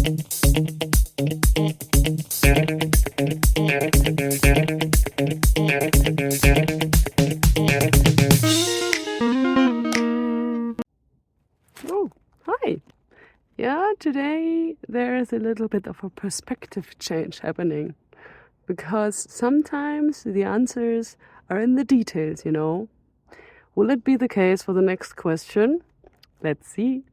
Oh, hi. Yeah, today there is a little bit of a perspective change happening because sometimes the answers are in the details, you know. Will it be the case for the next question? Let's see.